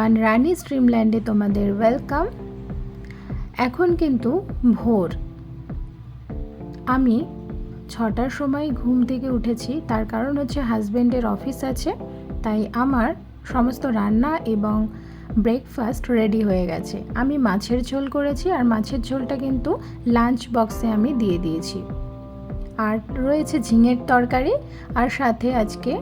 Everyone, রানিস ড্রিমল্যান্ডে তোমাদের welcome. এখন কিন্তু ভোর, আমি 6টার সময় ঘুম থেকে উঠেছি। তার কারণ হচ্ছে হাজব্যান্ডের অফিস আছে, তাই আমার সমস্ত রান্না এবং ব্রেকফাস্ট রেডি হয়ে গেছে। আমি মাছের ঝোল করেছি, আর মাছের ঝোলটা কিন্তু লাঞ্চ বক্সে আমি দিয়ে দিয়েছি। আর রয়েছে ঝিঙের তরকারি, আর সাথে আজকে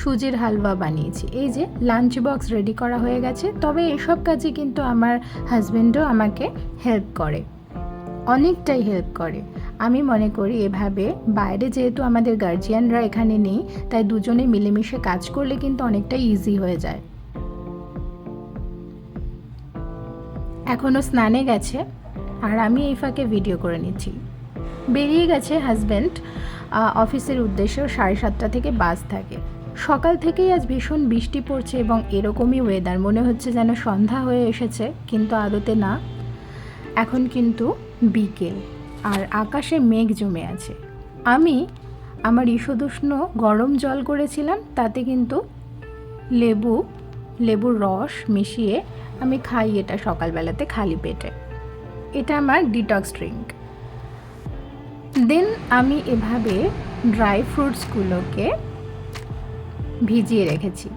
সুজির হালুয়া বানিয়েছি। এই যে লাঞ্চ বক্স রেডি করা হয়ে গেছে। তবে এসব কাজে কিন্তু আমার হাজব্যান্ডও আমাকে হেল্প করে, অনেকটাই হেল্প করে। আমি মনে করি এভাবে বাইরে যেহেতু আমাদের গার্জিয়ানরা এখানে নেই, তাই দুজনে মিলেমিশে কাজ করলে কিন্তু অনেকটাই ইজি হয়ে যায়। এখনও স্নানে গেছে, আর আমি এই ফাঁকে ভিডিও করে নিচ্ছি। বেরিয়ে গেছে হাজব্যান্ড অফিসের উদ্দেশ্যে। 7:30 থেকে বাস থাকে। সকাল থেকেই আজ ভীষণ বৃষ্টি পড়ছে এবং এরকমই ওয়েদার, মনে হচ্ছে যেন সন্ধ্যা হয়ে এসেছে, কিন্তু আদতে না। এখন কিন্তু বিকেল, আর আকাশে মেঘ জমে আছে। আমি আমার ঈষদুষ্ণ গরম জল করেছিলাম, তাতে কিন্তু লেবুর রস মিশিয়ে আমি খাই এটা সকালবেলাতে খালি পেটে। এটা আমার ডিটক্স ড্রিঙ্ক। দেন আমি এভাবে ড্রাই ফ্রুটসগুলোকে ভিজিয়ে রেখেছি।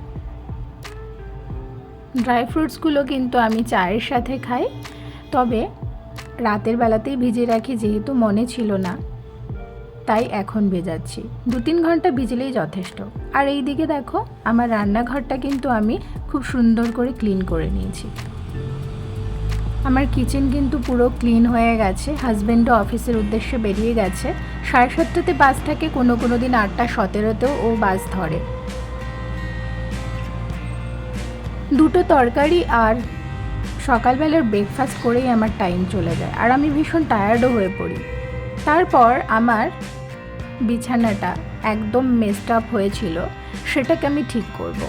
ড্রাই ফ্রুটসগুলো কিন্তু আমি চায়ের সাথে খাই, তবে রাতের বেলাতেই ভিজিয়ে রাখি, যেহেতু মনে ছিল না তাই এখন ভেজাচ্ছি। 2-3 ঘন্টা ভিজলেই যথেষ্ট। আর এই দিকে দেখো, আমার রান্নাঘরটা কিন্তু আমি খুব সুন্দর করে ক্লিন করে নিয়েছি। আমার কিচেন কিন্তু পুরো ক্লিন হয়ে গেছে। হাজব্যান্ডও অফিসের উদ্দেশ্যে বেরিয়ে গেছে। 7:30তে বাস থাকে, কোনো দিন 8:17তেও ও বাস ধরে। 2টো তরকারি আর সকালবেলার ব্রেকফাস্ট করেই আমার টাইম চলে যায়, আর আমি ভীষণ টায়ার্ডও হয়ে পড়ি। তারপর আমার বিছানাটা একদম মেসড আপ হয়েছিল, সেটাকে আমি ঠিক করব।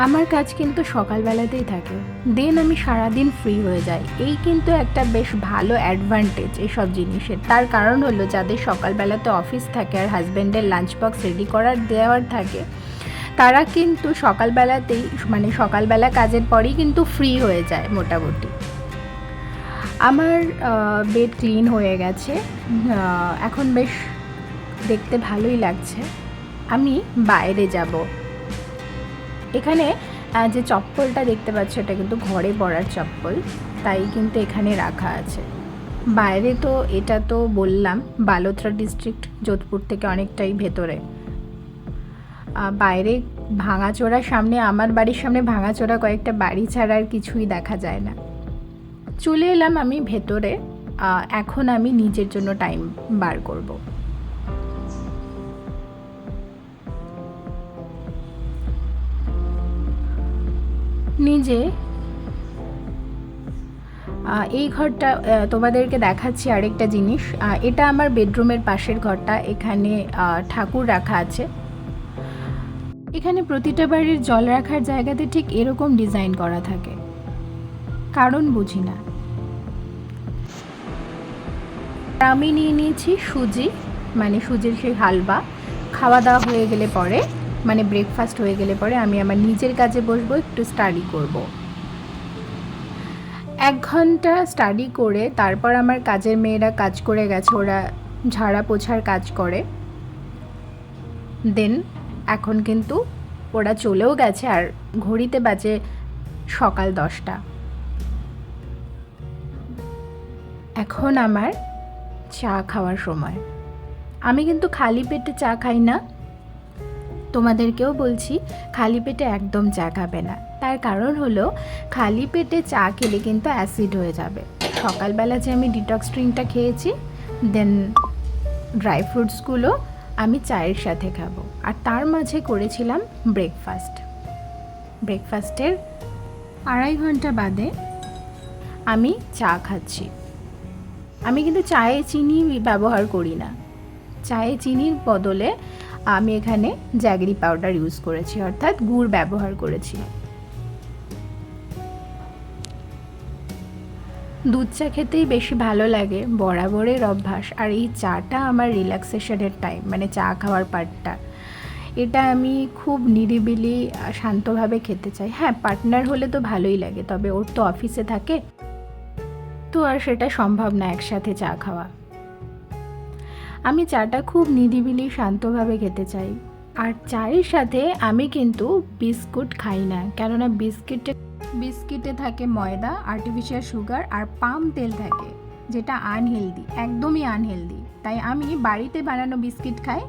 আমার কাজ কিন্তু সকালবেলাতেই থাকে, দেন আমি সারাদিন ফ্রি হয়ে যাই। এই কিন্তু একটা বেশ ভালো অ্যাডভান্টেজ এইসব জিনিসের। তার কারণ হলো, যাদের সকালবেলাতে অফিস থাকে আর হাজব্যান্ডের লাঞ্চ বক্স রেডি দেওয়ার থাকে, তারা কিন্তু সকালবেলাতেই, মানে সকালবেলা কাজের পরেই কিন্তু ফ্রি হয়ে যায় মোটামুটি। আমার বেড ক্লিন হয়ে গেছে, এখন বেশ দেখতে ভালোই লাগছে। আমি বাইরে যাব। এখানে যে চপ্পলটা দেখতে পাচ্ছ, এটা কিন্তু ঘরে পরার চপ্পল, তাই কিন্তু এখানে রাখা আছে। বাইরে তো এটা তো বললাম বালোত্রা ডিস্ট্রিক্ট, যোধপুর থেকে অনেকটাই ভেতরে। বাইরে ভাঙাচোরা, সামনে আমার বাড়ির সামনে ভাঙাচোরা কয়েকটা বাড়ি ছাড়া আর কিছুই দেখা যায় না। চলে এলাম আমি ভেতরে। এখন আমি নিজের জন্য টাইম বার করব। নিজে এই ঘরটা তোমাদেরকে দেখাচ্ছি আরেকটা জিনিস। এটা আমার বেডরুমের পাশের ঘরটা। এখানে ঠাকুর রাখা আছে। এখানে প্রতিটা বাড়ির জল রাখার জায়গাতে ঠিক এরকম ডিজাইন করা থাকে, কারণ বুঝি না। আমি নিয়ে নিয়েছি সুজি, মানে সুজির সেই হালুয়া। খাওয়া দাওয়া হয়ে গেলে পরে, মানে ব্রেকফাস্ট হয়ে গেলে পরে আমি আমার নিজের কাজে বসবো, একটু স্টাডি করব। 1 ঘন্টা স্টাডি করে তারপর আমার কাজের মেয়েরা কাজ করে গেছে, ওরা ঝাড়া পোছার কাজ করে। দেন এখন কিন্তু ওরা চলেও গেছে, আর ঘড়িতে বাজে সকাল 10টা। এখন আমার চা খাওয়ার সময়। আমি কিন্তু খালি পেটে চা খাই না, তোমাদেরকেও বলছি খালি পেটে একদম চা খাবে না। তার কারণ হলো, খালি পেটে চা খেলে কিন্তু অ্যাসিড হয়ে যাবে। সকালবেলা যে আমি ডিটক্স ড্রিঙ্কটা খেয়েছি, দেন ড্রাই ফ্রুটসগুলো আমি চায়ের সাথে খাবো, আর তার মাঝে করেছিলাম ব্রেকফাস্টের 2.5 ঘন্টা বাদে আমি চা খাচ্ছি। আমি কিন্তু চায়ে চিনি ব্যবহার করি না। চায়ে চিনির বদলে আমি এখানে জ্যাগরি পাউডার ইউজ করেছি, অর্থাৎ গুড় ব্যবহার করেছি। দুধ চা খেতেই বেশি ভালো লাগে, বরাবরের অভ্যাস। আর এই চাটা আমার রিল্যাক্সেশনের টাইম, মানে চা খাওয়ার পার্টটা। এটা আমি খুব নিরিবিলি শান্তভাবে খেতে চাই। হ্যাঁ, পার্টনার হলে তো ভালোই লাগে, তবে ওর তো অফিসে থাকে, তো আর সেটা সম্ভব না একসাথে চা খাওয়া। আমি চাটা খুব নিরিবিলি শান্তভাবে খেতে চাই। আর চায়ের সাথে আমি কিন্তু বিস্কুট খাই না, কেননা বিস্কিটে থাকে ময়দা, আর্টিফিশিয়াল সুগার আর পাম তেল থাকে, যেটা আনহেলদি, একদমই আনহেলদি। তাই আমি বাড়িতে বানানো বিস্কিট খাই।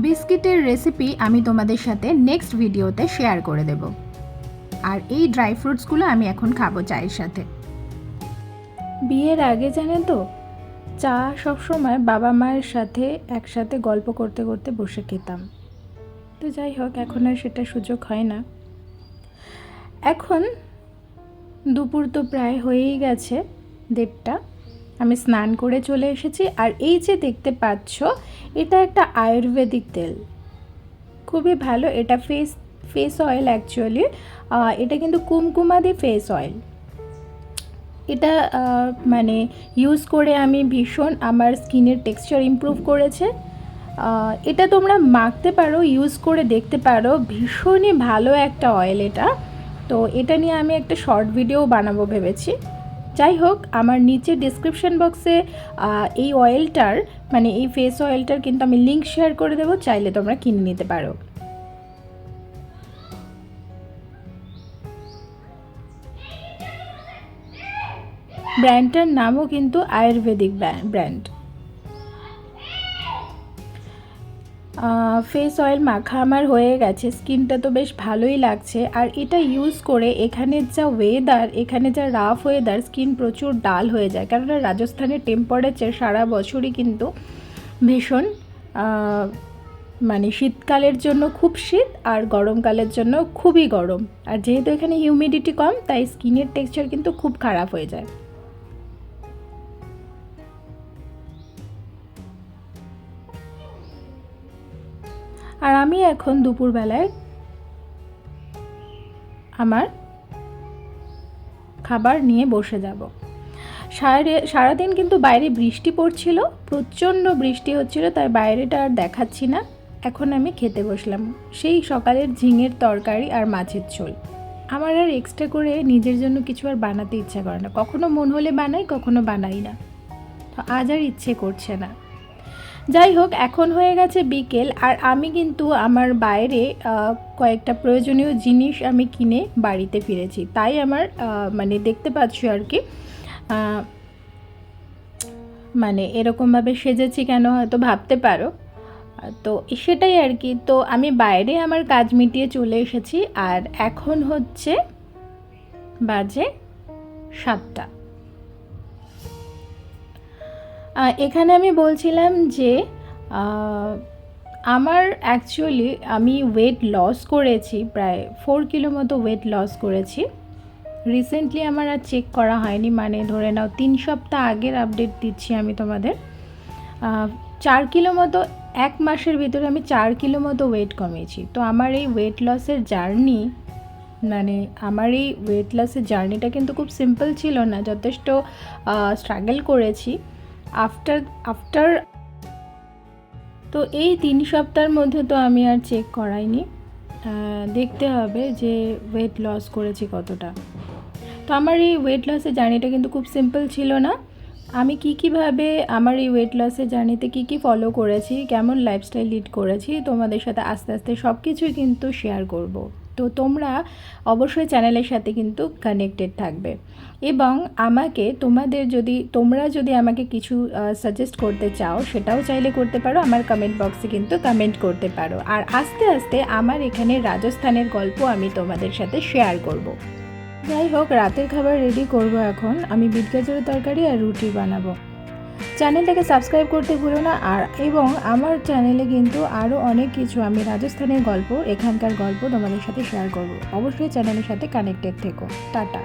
বিস্কিটের রেসিপি আমি তোমাদের সাথে নেক্সট ভিডিওতে শেয়ার করে দেব। আর এই ড্রাই ফ্রুটসগুলো আমি এখন খাবো চায়ের সাথে। বিয়ের আগে জানেন তো, চা সবসময় বাবা মায়ের সাথে একসাথে গল্প করতে করতে বসে খেতাম। তো যাই হোক, এখন আর সেটা সুযোগ হয় না। এখন দুপুর তো প্রায় হয়েই গেছে, 1:30। আমি স্নান করে চলে এসেছি। আর এই যে দেখতে পাচ্ছ, এটা একটা আয়ুর্বেদিক তেল, খুবই ভালো। এটা ফেস অয়েল অ্যাকচুয়ালি। এটা কিন্তু কুমকুমাদি ফেস অয়েল। এটা মানে ইউজ করে আমি ভীষণ, আমার স্কিনের টেক্সচার ইমপ্রুভ করেছে। এটা তোমরা মাখতে পারো, ইউজ করে দেখতে পারো, ভীষণই ভালো একটা অয়েল এটা। তো এটা নিয়ে আমি একটা শর্ট ভিডিও বানাবো ভেবেছি। যাই হোক, আমার নিচে ডিসক্রিপশন বক্সে এই অয়েলটার, মানে এই ফেস অয়েলটার কিন্তু আমি লিঙ্ক শেয়ার করে দেবো, চাইলে তোমরা কিনে নিতে পারো। ব্র্যান্ডটার নামও কিন্তু আয়ুর্বেদিক ব্র্যান্ড। ফেস অয়েল মাখা আমার হয়ে গেছে, স্কিনটা তো বেশ ভালোই লাগছে। আর এটা ইউজ করে এখানের যা ওয়েদার, এখানে যা রাফ ওয়েদার, স্কিন প্রচুর ডাল হয়ে যায়, কেননা রাজস্থানের টেম্পারেচার সারা বছরই কিন্তু ভীষণ, মানে শীতকালের জন্য খুব শীত আর গরমকালের জন্য খুবই গরম। আর যেহেতু এখানে হিউমিডিটি কম, তাই স্কিনের টেক্সচার কিন্তু খুব খারাপ হয়ে যায়। আর আমি এখন দুপুরবেলায় আমার খাবার নিয়ে বসে যাব। সারাদিন কিন্তু বাইরে বৃষ্টি পড়ছিল, প্রচণ্ড বৃষ্টি হচ্ছিল, তাই বাইরেটা আর দেখাচ্ছি না। এখন আমি খেতে বসলাম সেই সকালের ঝিঙের তরকারি আর মাছের ঝোল। আমার আর এক্সট্রা করে নিজের জন্য কিছু আর বানাতে ইচ্ছা করে না, কখনো মন হলে বানাই, কখনো বানাই না। তো আজ আর ইচ্ছে করছে না। যাই হোক, এখন হয়ে গেছে বিকেল, আর আমি কিন্তু আমার বাইরে কয়েকটা প্রয়োজনীয় জিনিস আমি কিনে বাড়িতে ফিরেছি। তাই আমার মানে দেখতে পাচ্ছি আর কি, মানে এরকমভাবে সেজেছি কেন হয়তো ভাবতে পারো, তো সেটাই আর কি। তো আমি বাইরে আমার কাজ মিটিয়ে চলে এসেছি, আর এখন হচ্ছে বাজে 7টা। এখানে আমি বলছিলাম যে আমার অ্যাকচুয়ালি আমি ওয়েট লস করেছি, প্রায় 4 কিলো মতো ওয়েট লস করেছি। রিসেন্টলি আমার আর চেক করা হয়নি, মানে ধরে নাও 3 সপ্তাহ আগের আপডেট দিচ্ছি আমি তোমাদের। 4 কিলো মতো, 1 মাসের ভিতরে আমি 4 কিলো মতো ওয়েট কমিয়েছি। তো আমার এই ওয়েট লসের জার্নি, মানে আমার এই ওয়েট লসের জার্নিটা কিন্তু খুব সিম্পল ছিল না, যথেষ্ট স্ট্রাগল করেছি। আফটার তো এই 3 সপ্তাহের মধ্যে তো আমি আর চেক করাইনি, দেখতে হবে যে ওয়েট লস করেছি কতটা। তো আমার এই ওয়েট লসের জার্নিটা কিন্তু খুব সিম্পল ছিল না। আমি কীভাবে আমার এই ওয়েট লসের জার্নিতে কী ফলো করেছি, কেমন লাইফস্টাইল লিড করেছি, তোমাদের সাথে আস্তে আস্তে সব কিছুই কিন্তু শেয়ার করব। তো তোমরা অবশ্যই চ্যানেলের সাথে কিন্তু কানেক্টেড থাকবে, এবং আমাকে তোমরা যদি আমাকে কিছু সাজেস্ট করতে চাও, সেটাও চাইলে করতে পারো, আমার কমেন্ট বক্সে কিন্তু কমেন্ট করতে পারো। আর আস্তে আস্তে আমার এখানে রাজস্থানের গল্প আমি তোমাদের সাথে শেয়ার করব। যাই হোক, রাতের খাবার রেডি করব এখন। আমি বিট গাজরের তরকারি আর রুটি বানাবো। চ্যানেলটাকে সাবস্ক্রাইব করতে ভুলো না। এবং আমার চ্যানেলে কিন্তু আরও অনেক কিছু, আমি রাজস্থানের গল্প, এখানকার গল্প তোমাদের সাথে শেয়ার করব। অবশ্যই চ্যানেলের সাথে কানেক্টেড থেকো। টাটা।